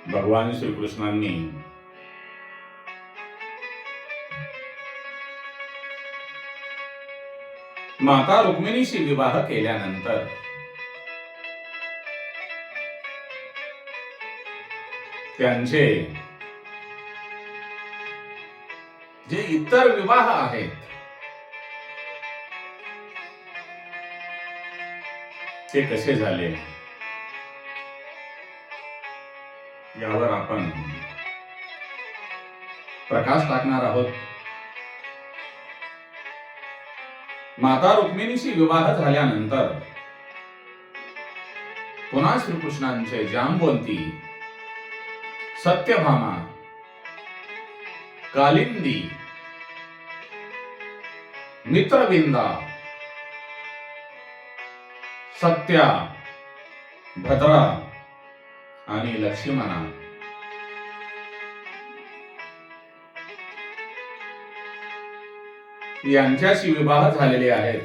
भगवान श्रीकृष्णांनी माता रुक्मिणीशी विवाह केल्यानंतर त्यांचे जे इतर विवाह आहेत ते कसे झाले यावर आपण प्रकाश टाकणार आहोत. माता रुक्मिणीशी विवाह झाल्यानंतर पुन्हा श्रीकृष्णांचे जांबवंती, सत्यभामा, कालिंदी, मित्रविंदा, सत्या, भद्रा आणि लक्ष्मणा यांच्याशी विवाह झालेले आहेत.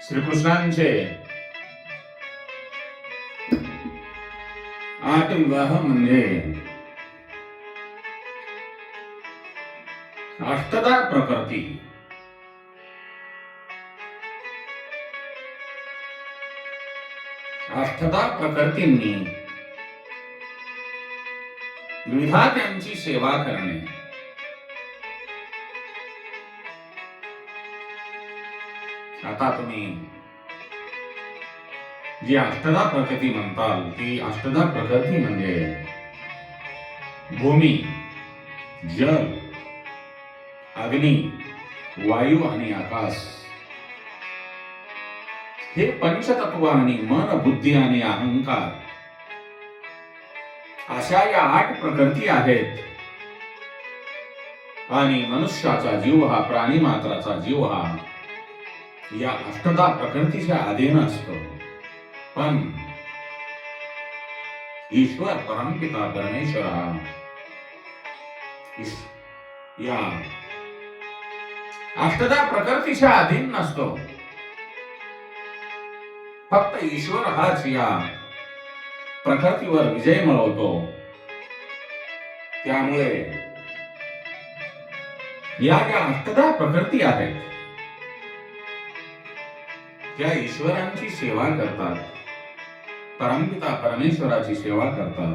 श्रीकृष्णांचे 8 विवाह म्हणजे अष्टदा प्रकृती. अष्टदा प्रकृतींनी विधात्यांची सेवा करणे, आता तुम्ही जी अष्टदा प्रकृती म्हणताल ती अष्टदा प्रकृती म्हणजे भूमी, जल, अग्नी, वायू आणि आकाश हे पंचतत्व आणि मन, बुद्धी आणि अहंकार अशा या 8 प्रकृती आहेत. आणि मनुष्याचा जीव हा, प्राणी मात्राचा जीव हा या अष्टदा प्रकृतीच्या अधीन असतो. पण ईश्वर परमपिता परमेश्वर या अष्टदा प्रकृतीच्या अधीन नसतो. फक्त ईश्वर हाच या प्रकृतीवर विजय मिळवतो. त्यामुळे या ज्या अष्टदा प्रकृती आहेत त्या ईश्वरांची सेवा करतात, परमपिता परमेश्वराची सेवा करतात.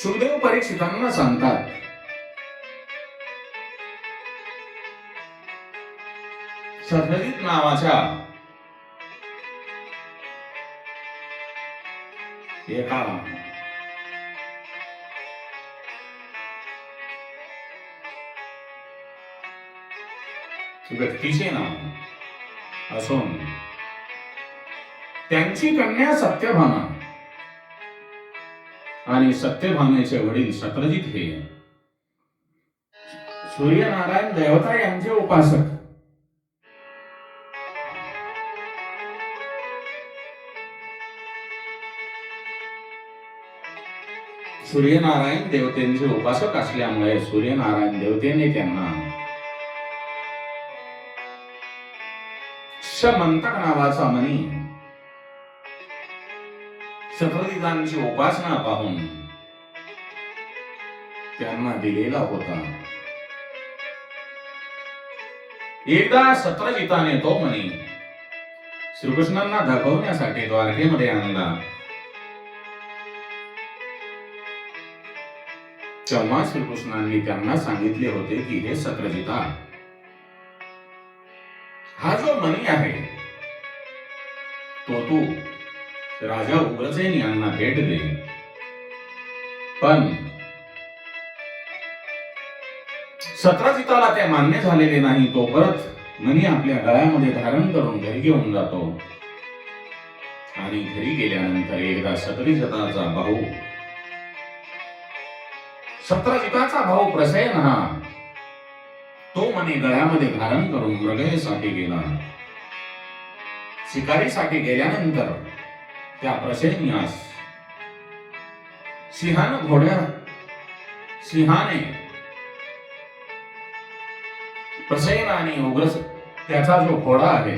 सुखदेव परीक्षितांना सांगतात, सत्यजित नावाच्या एका व्यक्तीचे नाव असून त्यांची कन्या सत्यभामा आणि सत्यभामेचे वडील शत्रजित हे सूर्यनारायण देवता यांचे उपासक. सूर्यनारायण देवतेंचे उपासक असल्यामुळे सूर्यनारायण देवतेने त्यांना शमंतक नावाचा मणी शत्रजितांची उपासना पाहून त्यांना दिलेला होता. एकदा शत्रजिताने तो मणी श्रीकृष्णांना दाखवण्यासाठी द्वारकेमध्ये आणला. तेव्हा श्रीकृष्णांनी त्यांना सांगितले होते की हे शत्रजिता, हा जो मणी आहे तो तू राजा उग्रसेन यांना भेट दे. पण शत्रजिताला ते मान्य झालेले नाही. तो परत मणी आपल्या गळ्यामध्ये धारण करून घरी घेऊन जातो. आणि घरी गेल्यानंतर एकदा शत्रजिताचा भाऊ प्रसेन हा तो मणी गळ्यामध्ये धारण करून मृगयेसाठी गेला. शिकारीसाठी गेल्यानंतर त्या प्रसेनियास सिंहाने प्रसेन आणि उग्र त्याचा जो घोडा आहे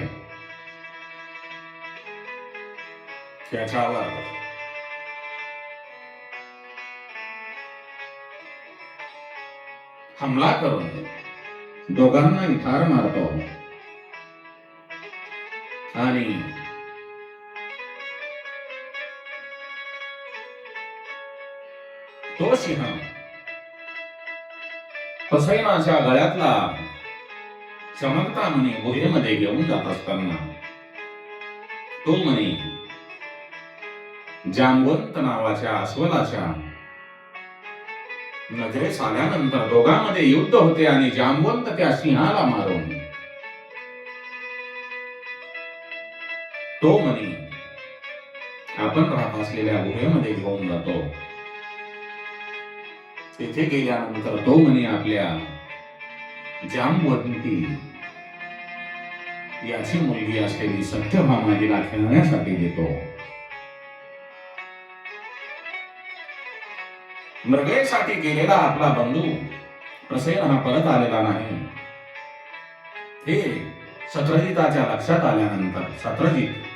त्याच्यावर हमला करून दोघांना ठार मारतो आणि तो सिंह प्रसेनाच्या गळ्यातला चमकता मणी गुहेमध्ये घेऊन जात असताना तो मणी जांबवंत नावाच्या अस्वलाच्या नजरेस आल्यानंतर दोघांमध्ये युद्ध होते आणि जांबवंत त्या सिंहाला मारून तो मणी आपण राहत असलेल्या गुहेमध्ये घेऊन जातो. तेथे गेल्यानंतर तो मणी आपल्या जांबवंती याची मुलगी असलेली सत्यभामाजीला खेळण्यासाठी देतो. मृगयेसाठी गेलेला आपला बंधू प्रसेन हा परत आलेला नाही हे सत्रजिताच्या लक्षात आल्यानंतर सत्रजित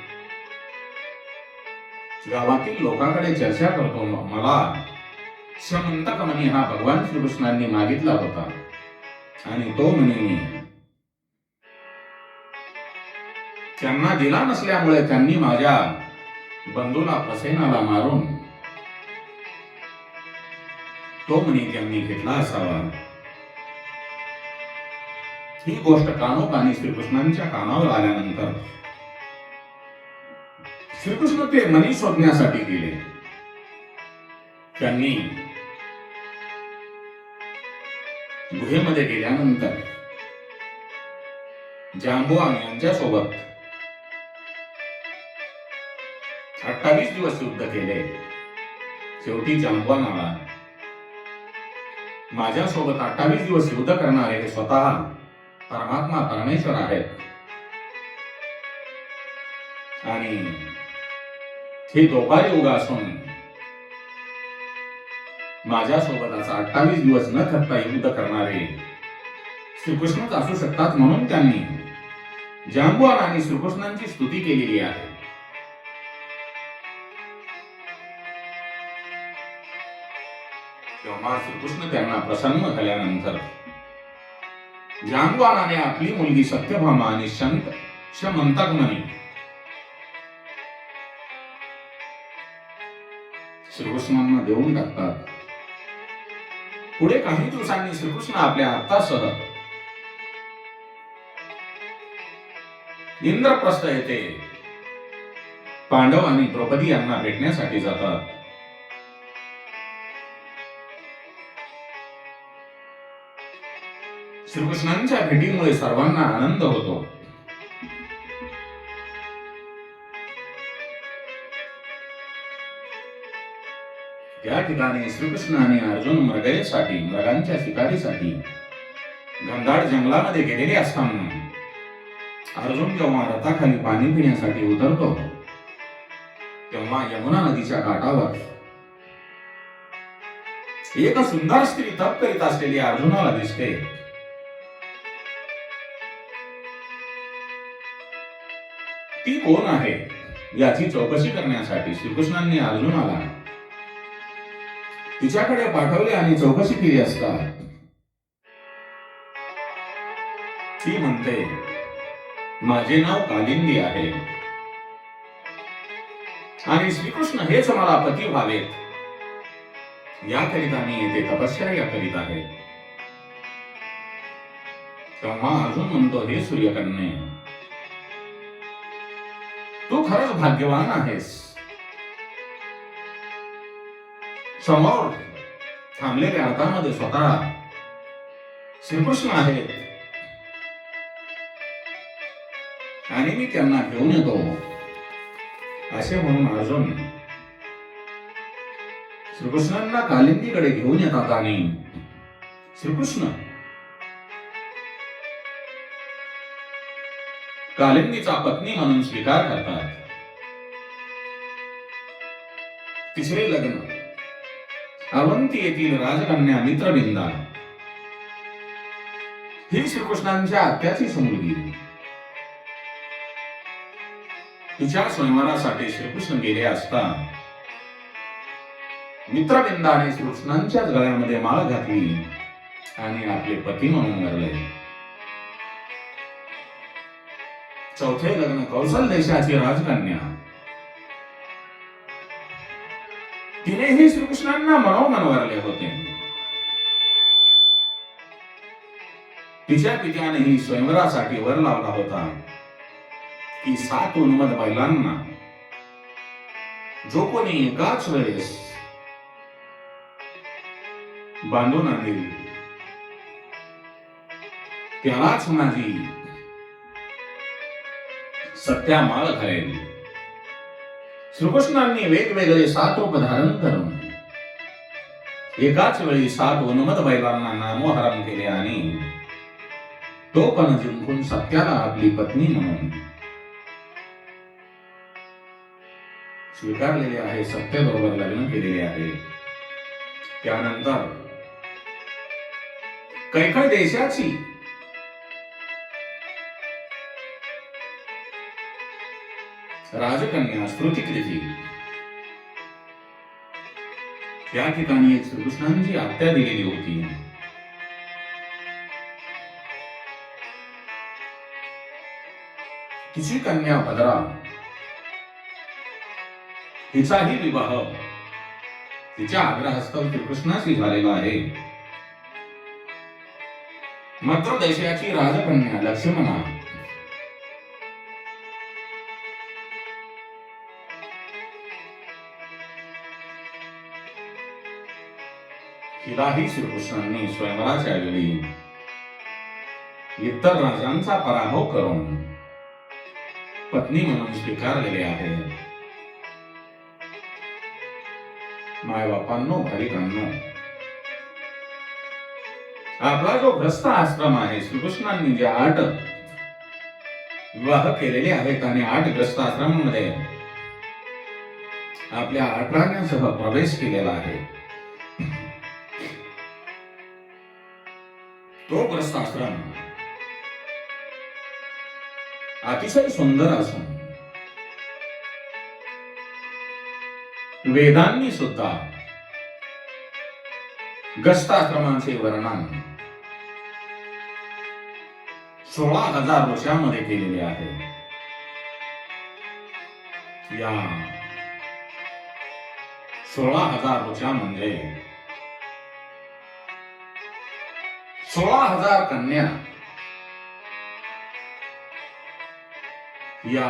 गावातील लोकांकडे चर्चा करतो. मला समंतक मणी हा भगवान श्रीकृष्णांनी मागितला होता आणि तो मणी त्यांना दिला नसल्यामुळे त्यांनी माझ्या बंधूला प्रसेनाला मारून तो मणी त्यांनी घेतला असावा. ही गोष्ट कानोकानी श्रीकृष्णांच्या कानावर आल्यानंतर श्रीकृष्ण ते मणी शोधण्यासाठी गेले. त्यांनी गुहेमध्ये गेल्यानंतर जांबुवान यांच्यासोबत 28 दिवस युद्ध केले. शेवटी जांबुवान आला. माझ्यासोबत 28 दिवस युद्ध करणारे हे स्वतः परमात्मा परमेश्वर आहेत आणि हे दोपारी युग असून माझ्यासोबत असा 28 दिवस न थकता युद्ध करणारे श्रीकृष्णच असू शकतात. म्हणून त्यांनी जांबुवान आणि श्रीकृष्णांची स्तुती केलेली आहे. तेव्हा श्रीकृष्ण त्यांना प्रसन्न झाल्यानंतर जांबुवानाने आपली मुलगी सत्यभामा आणि समंतक मणी श्रीकृष्णांना देऊन टाकतात. पुढे काही दिवसांनी श्रीकृष्ण आपल्या आत्तासह इंद्रप्रस्थ येथे पांडव आणि द्रौपदी यांना भेटण्यासाठी जातात. श्रीकृष्णांच्या भेटीमुळे सर्वांना आनंद होतो. त्या ठिकाणी श्रीकृष्ण आणि अर्जुन मृगांच्या शिकारीसाठी घनदाट जंगलामध्ये गेलेले असताना अर्जुन जेव्हा रथाखाली पाणी पिण्यासाठी उतरतो तेव्हा यमुना नदीच्या काठावर एक सुंदर स्त्री तप करीत असलेली अर्जुनाला दिसते. ती कोण आहे याची चौकशी करण्यासाठी श्रीकृष्णांनी अर्जुनाला तिच्याकडे पाठवले आणि चौकशी केली असता ती म्हणते, माझे नाव कालिंदी आहे आणि श्रीकृष्ण हेच मला पती व्हावेत याकरिता मी येथे तपश्चर्या करीत आहे. तेव्हा अर्जुन म्हणतो, हे सूर्यकन्ये, तू खरंच भाग्यवान आहेस. समोर थांबलेल्या रथामध्ये स्वतः श्रीकृष्ण आहेत आणि मी त्यांना घेऊन येतो असे म्हणून अर्जुन श्रीकृष्णांना कालिंदीकडे घेऊन येतात आणि श्रीकृष्ण कालिंदीचा पत्नी म्हणून स्वीकार करतात. तिसरे लग्न अवंती येथील राजकन्या मित्रविंदा ही श्रीकृष्णांच्या आत्याचीच मुलगी. तिच्या स्वयंवरासाठी श्रीकृष्ण गेले असता मित्रविंदाने श्रीकृष्णांच्याच गळ्यामध्ये माळ घातली आणि आपले पती म्हणून वरले. चौथे लग्न कौशल देशाची राजकन्या तिनेही श्रीकृष्णांना मनोमन वरले होते. तिच्या पित्यानेही स्वयंवरासाठी वर लावला होता की 7 उन्मद बैलांना जो कोणी एकाच वेळेस बांधून आणेल त्यालाच माझी सत्या माळ घालेल. श्रीकृष्णांनी वेगवेगळे 7 रूप धारण करून एकाच वेळी 7 उन्मद बैलांना नामोहरण केले आणि तो पण जिंकून सत्याला आपली पत्नी म्हणून स्वीकारलेले आहे, सत्याबरोबर लग्न केलेले आहे. त्यानंतर कैकय देशाची राजकन्या श्रुतिकृती त्या ठिकाणी एक श्रीकृष्णांची आत्या दिलेली होती. तिची कन्या भद्रा हिचाही विवाह तिच्या आग्रहास्तव श्रीकृष्णाशी झालेला आहे. मद्र देशाची राजकन्या लक्ष्मणा हिलाही श्रीकृष्णांनी स्वयंवराच्या वेळी इतर राजांचा पराभव करून पत्नी म्हणून स्वीकारलेले आहे. मायबापांनो, भाविकांनो, आपला जो ग्रस्त आश्रम आहे, श्रीकृष्णांनी जे 8 विवाह केलेले आहेत आणि 8 ग्रस्त आश्रमामध्ये आपल्या 8 राण्यांसह प्रवेश केलेला आहे. तो ग्रस्त आश्रम अतिशय सुंदर असून वेदांनी सुद्धा ग्रस्ताश्रमांचे वर्णन 16,000 ऋषांमध्ये केलेले आहे. या 16,000 ऋषा म्हणजे 16,000 कन्या या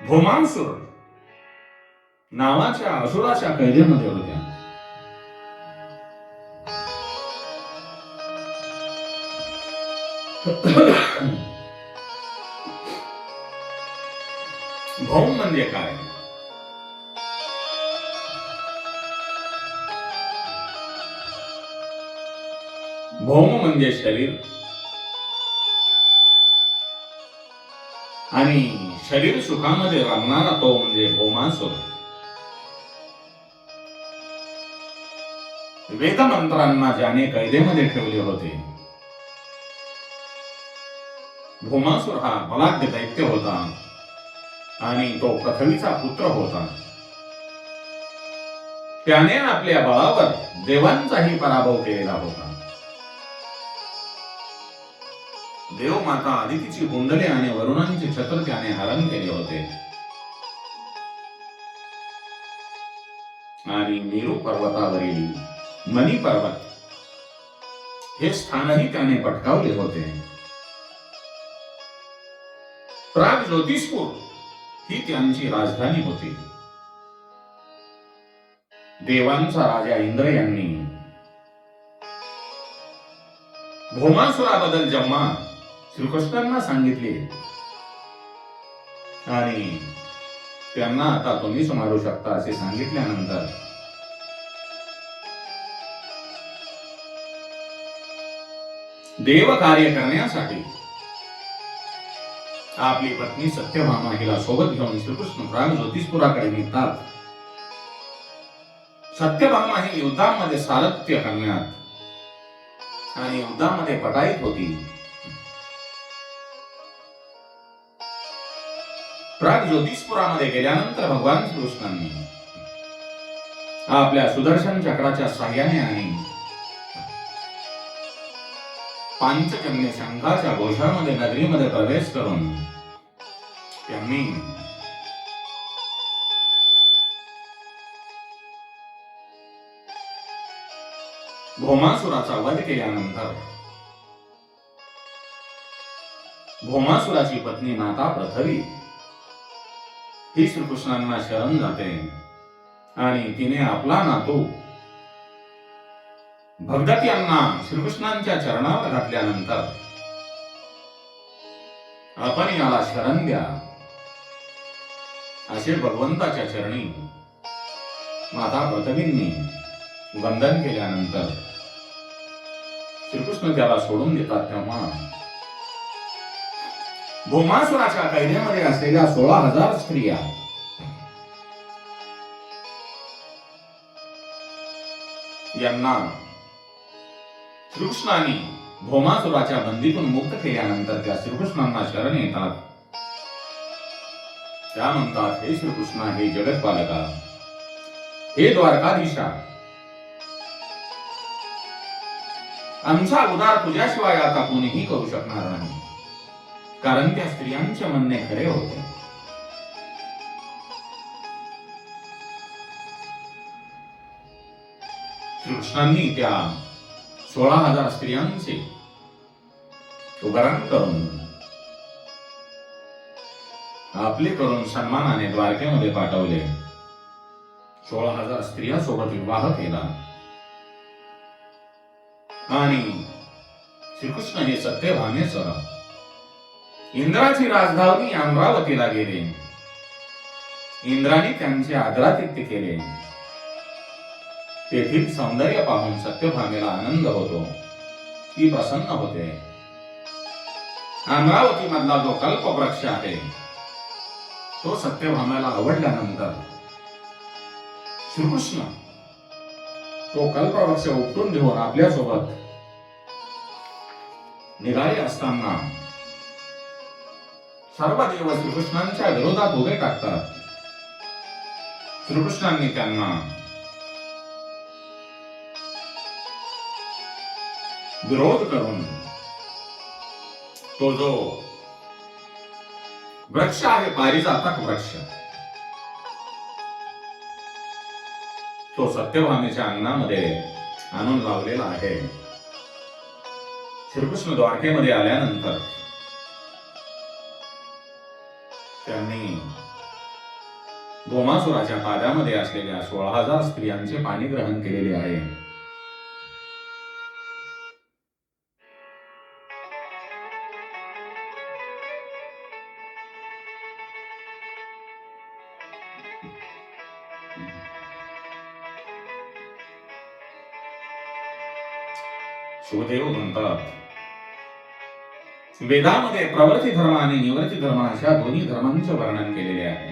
भौमासुर नावाच्या असुराच्या कैदेमध्ये होत्या. भौम म्हणजे काय? भौम म्हणजे शरीर आणि शरीर सुखामध्ये रमणारा तो म्हणजे भौमासुर. वेदमंत्रांना ज्याने कैदेमध्ये ठेवले होते, भौमासुर हा बलाढ्य दैत्य होता आणि तो पृथ्वीचा पुत्र होता. त्याने आपल्या बळावर देवांचाही पराभव केलेला होता. देव माता आदितीची कुंडले आणि वरुणांचे छत्र त्याने हरण केले होते आणि मेरू पर्वतावरील मनी पर्वत हे स्थानही त्याने पटकावले होते. प्राग ज्योतिषपूर ही त्यांची राजधानी होती. देवांचा राजा इंद्र यांनी भौमासुराबद्दल जेव्हा श्रीकृष्णांना सांगितले आणि त्यांना आता तुम्हीच मारू शकता असे सांगितल्यानंतर देव कार्य करण्यासाठी आपली पत्नी सत्यभामा हिला सोबत घेऊन श्रीकृष्ण प्राग ज्योतिषपुराकडे निघतात. सत्यभामा ही युद्धामध्ये सारथ्य करण्यात आणि युद्धामध्ये पटाईत होती. प्राग ज्योतिषपुरामध्ये गेल्यानंतर भगवान श्रीकृष्णांनी आपल्या सुदर्शन चक्राच्या साह्याने आणि पांचजन्य शंखाच्या घोषामध्ये नगरीमध्ये प्रवेश करून त्यांनी भौमासुराचा वध केल्यानंतर भौमासुराची पत्नी माता पृथ्वी ही श्रीकृष्णांना शरण जाते आणि तिने आपला नातू भगदत्त यांना श्रीकृष्णांच्या चरणावर घातल्यानंतर आपण याला शरण द्या असे भगवंताच्या चरणी माता पृथ्वींनी वंदन केल्यानंतर श्रीकृष्ण त्याला सोडून देतात. तेव्हा भौमासुराच्या कैदेमध्ये असलेल्या 16,000 स्त्रिया यांना श्रीकृष्णांनी भौमासुराच्या बंदीतून मुक्त केल्यानंतर त्या श्रीकृष्णांना शरण येतात. त्या म्हणतात, हे श्रीकृष्ण, हे जगतपालका, हे द्वारकाधीशा, आमचा उद्धार तुझ्याशिवाय आता कोणीही करू शकणार नाही. कारण त्या स्त्रियांचे म्हणणे खरे होते. श्रीकृष्णांनी त्या 16,000 स्त्रियांचे उगारण करून आपले करून सन्मानाने द्वारकेमध्ये पाठवले. 16,000 स्त्रियांसोबत विवाह केला आणि श्रीकृष्ण हे सत्यभामेसह इंद्राची राजधानी अमरावतीला गेले. इंद्राने त्यांचे आदरातिथ्य केले. तेथील सौंदर्य पाहून सत्यभामेला आनंद होतो, ती प्रसन्न होते. अमरावती मधला जो कल्पवृक्ष आहे तो सत्यभामेला आवडल्यानंतर श्रीकृष्ण तो कल्पवृक्ष उपटून घेऊन आपल्यासोबत निघाले असताना सर्व देव श्रीकृष्णांच्या विरोधात उभे टाकतात. श्रीकृष्णांनी त्यांना विरोध करून तो जो वृक्ष आहे पारिजातक वृक्ष तो सत्यभामेच्या अंगणामध्ये आणून लावलेला आहे. श्रीकृष्ण द्वारकेमध्ये आल्यानंतर त्यांनी भौमासुराच्या पाद्यामध्ये असलेल्या 16,000 स्त्रियांचे पाणी ग्रहण केलेले आहे. सुखदेव म्हणतात, वेदामध्ये प्रवृत्ती धर्म आणि निवृत्ती धर्म अशा दोन्ही धर्मांचे वर्णन केलेले आहे.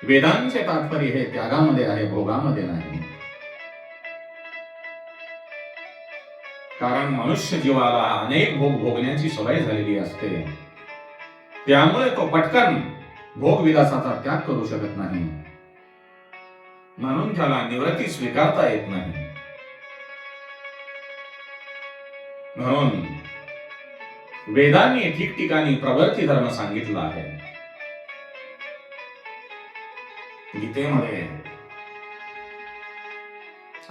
वेदांचे तात्पर्य हे त्यागामध्ये आहे, भोगामध्ये नाही. कारण मनुष्य जीवाला अनेक भोग भोगण्याची सवय झालेली असते. त्यामुळे तो पटकन भोग विलासाचा त्याग करू शकत नाही. म्हणून त्याला निवृत्ती स्वीकारता येत नाही. म्हणून वेदांनी ठिकठिकाणी प्रवृत्ती धर्म सांगितला आहे. गीतेमध्ये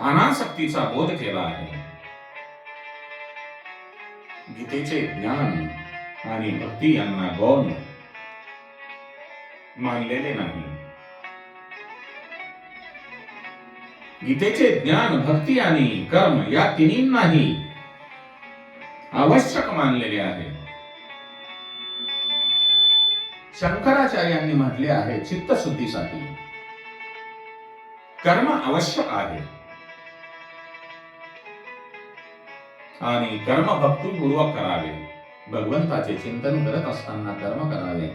अनासक्तीचा बोध केला आहे. गीतेचे ज्ञान आणि भक्ती यांना गौण मानलेले नाही. गीतेचे ज्ञान, भक्ती आणि कर्म या तिन्हींनाही आवश्यक मानलेले आहे. शंकराचार्यांनी म्हटले आहे, चित्तशुद्धीसाठी कर्म आवश्यक आहे. आणि कर्म भक्तिपूर्वक करावे. भगवंताचे चिंतन करत असताना कर्म करावे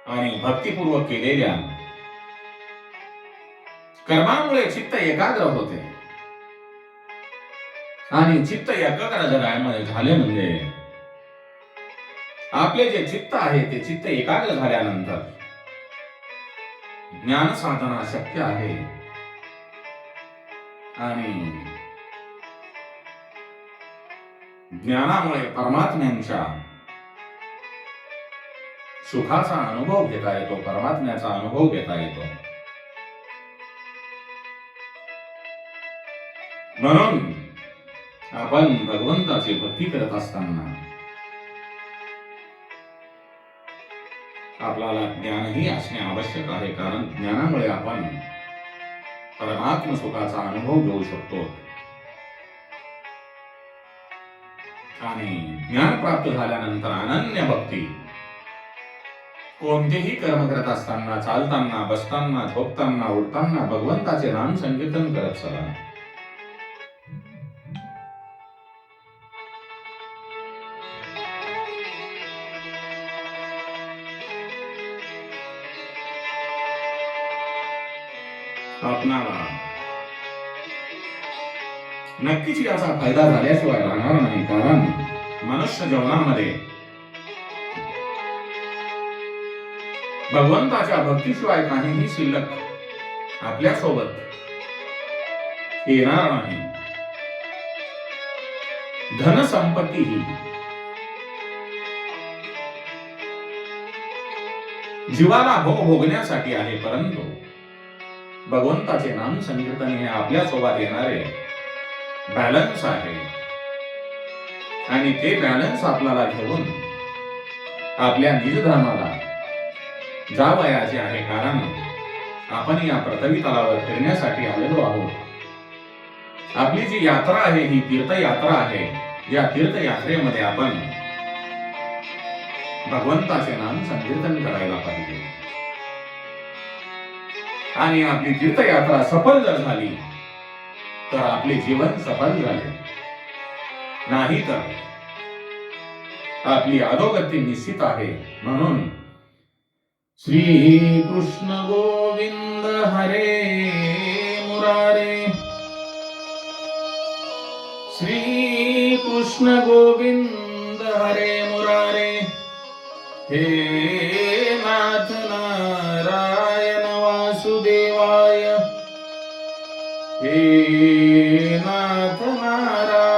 आणि भक्तिपूर्वक केलेल्या कर्मामुळे चित्त एकाग्र होते आणि चित्त एकाग्र जगामध्ये झाले म्हणजे आपले जे चित्त आहे ते चित्त एकाग्र झाल्यानंतर ज्ञान साधना शक्य आहे आणि ज्ञानामुळे परमात्म्यांच्या सुखाचा अनुभव घेता येतो, परमात्म्याचा अनुभव घेता येतो. म्हणून आपण भगवंताची भक्ती करत असताना आपल्याला ज्ञानही असणे आवश्यक आहे, कारण ज्ञानामुळे आपण परमात्म सुखाचा अनुभव घेऊ शकतो. आणि ज्ञान प्राप्त झाल्यानंतर अनन्य भक्ती, कोणतेही कर्म करत असताना, चालताना, बसताना, झोपताना, उठताना भगवंताचे नाम संकीर्तन करत चला. आपणाला नक्कीच याचा फायदा झाल्याशिवाय राहणार नाही, कारण मनुष्य जीवनामध्ये भगवंताच्या भक्तीशिवाय काहीही शिल्लक आपल्या सोबत येणार नाही. धन संपत्ती ही जीवाला भोगण्यासाठी आहे, परंतु भगवंताचे नाम संकीर्तन हे आपल्या सोबत येणारे बॅलन्स आहे आणि ते बॅलन्स आपल्याला घेऊन आपल्या निजधामाला जावयाचे आहे, कारण आपण या पृथ्वी तलावर फिरण्यासाठी आलेलो आहोत. आपली जी यात्रा आहे ही तीर्थयात्रा आहे. या तीर्थयात्रेमध्ये आपण भगवंताचे नाम संकीर्तन करायला पाहिजे आणि आपली तीर्थयात्रा सफल जर झाली तर आपले जीवन सफल झाले, नाही तर आपली अधोगती निश्चित आहे. म्हणून श्री कृष्ण गोविंद हरे मुरारे, श्री कृष्ण गोविंद हरे मुरारे, हे नाथ नारायण वासुदेवाय, हे नाथ नारायण